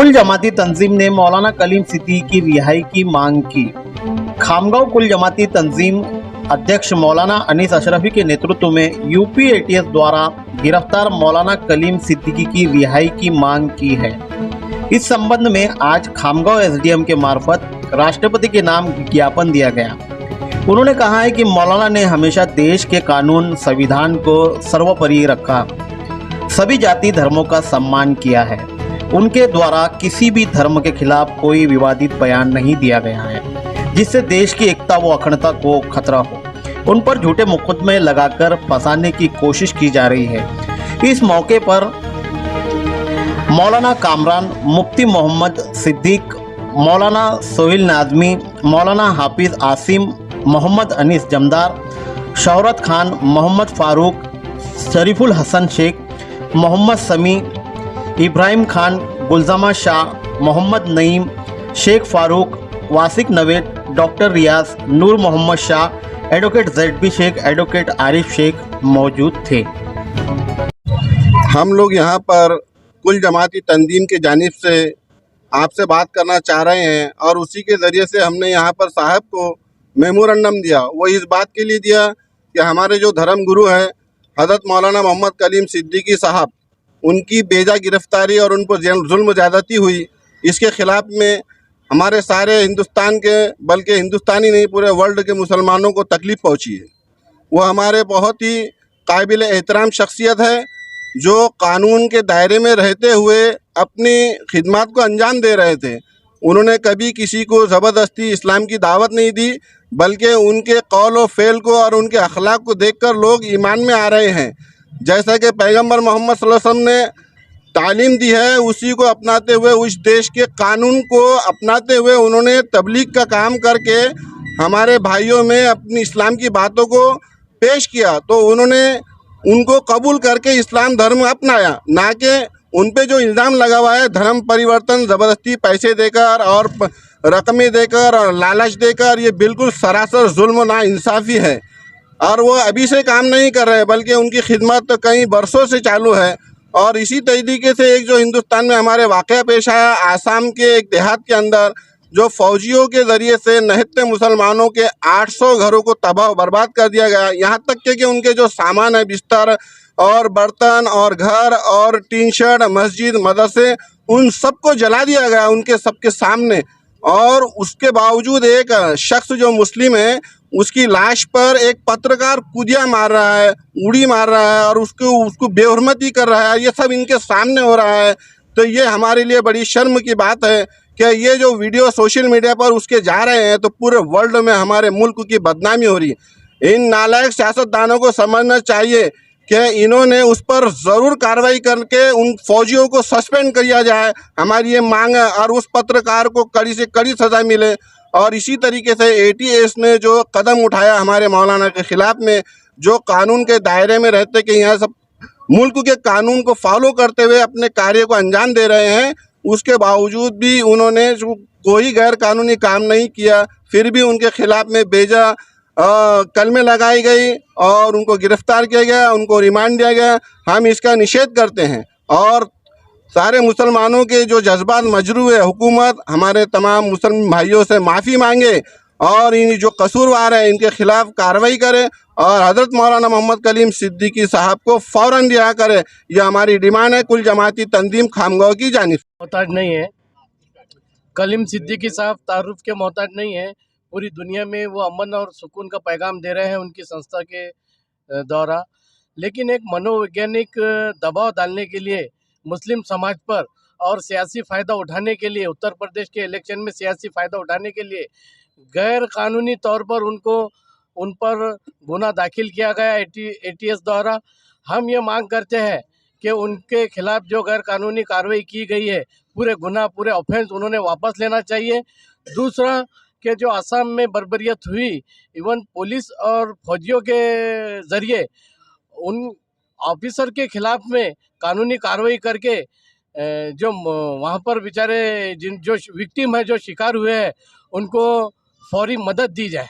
कुल जमाती तंजीम ने मौलाना कलीम सिद्दीकी की रिहाई की मांग की। खामगांव कुल जमाती तंजीम अध्यक्ष मौलाना अनीस अशरफी के नेतृत्व में यूपी एटीएस द्वारा गिरफ्तार मौलाना कलीम सिद्दीकी की रिहाई की मांग की है। इस संबंध में आज खामगांव एसडीएम के मार्फत राष्ट्रपति के नाम ज्ञापन दिया गया। उन्होंने कहा है कि मौलाना ने हमेशा देश के कानून संविधान को सर्वोपरि रखा, सभी जाति धर्मों का सम्मान किया है। उनके द्वारा किसी भी धर्म के खिलाफ कोई विवादित बयान नहीं दिया गया है जिससे देश की एकता व अखंडता को खतरा हो। उन पर झूठे मुकदमे लगाकर फंसाने की कोशिश की जा रही है। इस मौके पर मौलाना कामरान, मुफ्ती मोहम्मद सिद्दीक, मौलाना सोहेल नाज़मी, मौलाना हाफिज Asim, Mohammad Anees जमदार, शौहरत Khan, Mohammad Farooq, Shariful Hasan Sheikh, Mohammad Sami, Ibrahim Khan, Gulzama Shah, Mohammad Naeem, Sheikh Farooq, Wasiq Naved, doctor Riyaz, Noor Mohammad Shah, advocate ZB Sheikh, advocate Arif Sheikh मौजूद थे। हम लोग यहाँ पर कुल जमाती तंजीम के जानिब से आपसे बात करना चाह रहे हैं और उसी के ज़रिए से हमने यहाँ पर साहब को मेमोरेंडम दिया। वो इस बात के लिए दिया कि हमारे जो धर्म गुरु हैं हज़रत मौलाना मोहम्मद कलीम सिद्दीकी साहब, उनकी बेजा गिरफ्तारी और उन पर जुल्म ज़्यादती हुई, इसके ख़िलाफ़ में हमारे सारे हिंदुस्तान के, बल्कि हिंदुस्तानी नहीं पूरे वर्ल्ड के मुसलमानों को तकलीफ़ पहुंची है। वो हमारे बहुत ही काबिल एहतराम शख्सियत है जो कानून के दायरे में रहते हुए अपनी खिदमत को अंजाम दे रहे थे। उन्होंने कभी किसी को ज़बरदस्ती इस्लाम की दावत नहीं दी, बल्कि उनके कौल और फ़ेल को और उनके अखलाक को देखकर लोग ईमान में आ रहे हैं। जैसा कि पैगंबर मोहम्मद सल्लल्लाहु अलैहि वसल्लम ने तालीम दी है, उसी को अपनाते हुए, उस देश के कानून को अपनाते हुए उन्होंने तबलीग का काम करके हमारे भाइयों में अपनी इस्लाम की बातों को पेश किया। तो उन्होंने उनको कबूल करके इस्लाम धर्म अपनाया, ना कि उन पे जो इल्ज़ाम लगा हुआ है धर्म परिवर्तन ज़बरदस्ती पैसे देकर और रकमें देकर और लालच देकर, ये बिल्कुल सरासर जुल्म नाइंसाफ़ी है। और वो अभी से काम नहीं कर रहे, बल्कि उनकी खिदमत तो कई बरसों से चालू है। और इसी तरीके से एक जो हिंदुस्तान में हमारे वाक़या पेश आया, आसाम के एक देहात के अंदर जो फ़ौजियों के ज़रिए से निहत्थे मुसलमानों के 800 घरों को तबाह बर्बाद कर दिया गया। यहाँ तक कि उनके जो सामान है, बिस्तर और बर्तन और घर और टीन शेड, मस्जिद, मदरसे, उन सबको जला दिया गया उनके सबके सामने। और उसके बावजूद एक शख्स जो मुस्लिम है, उसकी लाश पर एक पत्रकार कूदिया मार रहा है, उड़ी मार रहा है और उसको बेहुरमती कर रहा है। ये सब इनके सामने हो रहा है। तो ये हमारे लिए बड़ी शर्म की बात है कि ये जो वीडियो सोशल मीडिया पर उसके जा रहे हैं, तो पूरे वर्ल्ड में हमारे मुल्क की बदनामी हो रही है। इन नालायक सियासतदानों को समझना चाहिए कि इन्होंने उस पर ज़रूर कार्रवाई करके उन फौजियों को सस्पेंड किया जाए। हमारी ये मांग है और उस पत्रकार को कड़ी से कड़ी सज़ा मिले। और इसी तरीके से एटीएस ने जो कदम उठाया हमारे मौलाना के ख़िलाफ़ में, जो कानून के दायरे में रहते कि यहाँ सब मुल्क के कानून को फॉलो करते हुए अपने कार्य को अंजाम दे रहे हैं, उसके बावजूद भी उन्होंने कोई गैर कानूनी काम नहीं किया। फिर भी उनके ख़िलाफ़ में बेजा कलमे लगाई गई और उनको गिरफ़्तार किया गया, उनको रिमांड दिया गया। हम इसका निषेध करते हैं और सारे मुसलमानों के जो जज्बात मजरू है, हुकूमत हमारे तमाम मुसलमान भाइयों से माफ़ी मांगे और इन जो कसूरवार हैं इनके ख़िलाफ़ कार्रवाई करे और हज़रत मौलाना मोहम्मद कलीम सिद्दीकी साहब को फ़ौरन रिहा करे। यह हमारी डिमांड है कुल जमाती तंजीम खामगांव की जानिब। मोहताज नहीं है, कलीम सिद्दीकी साहब तारुफ के मोहताज नहीं है। पूरी दुनिया में वो अमन और सुकून का पैगाम दे रहे हैं उनकी संस्था के द्वारा। लेकिन एक मनोवैज्ञानिक दबाव डालने के लिए मुस्लिम समाज पर और सियासी फ़ायदा उठाने के लिए, उत्तर प्रदेश के इलेक्शन में सियासी फ़ायदा उठाने के लिए गैर कानूनी तौर पर उन पर गुना दाखिल किया गया एटीएस द्वारा। हम ये मांग करते हैं कि उनके खिलाफ़ जो गैर कानूनी कार्रवाई की गई है, पूरे गुना, पूरे ऑफेंस उन्होंने वापस लेना चाहिए। दूसरा कि जो असम में बर्बरियत हुई, इवन पुलिस और फौजियों के ज़रिए उन ऑफिसर के खिलाफ़ में कानूनी कार्रवाई करके जो वहाँ पर बेचारे जो विक्टिम है, जो शिकार हुए हैं, उनको फौरी मदद दी जाए।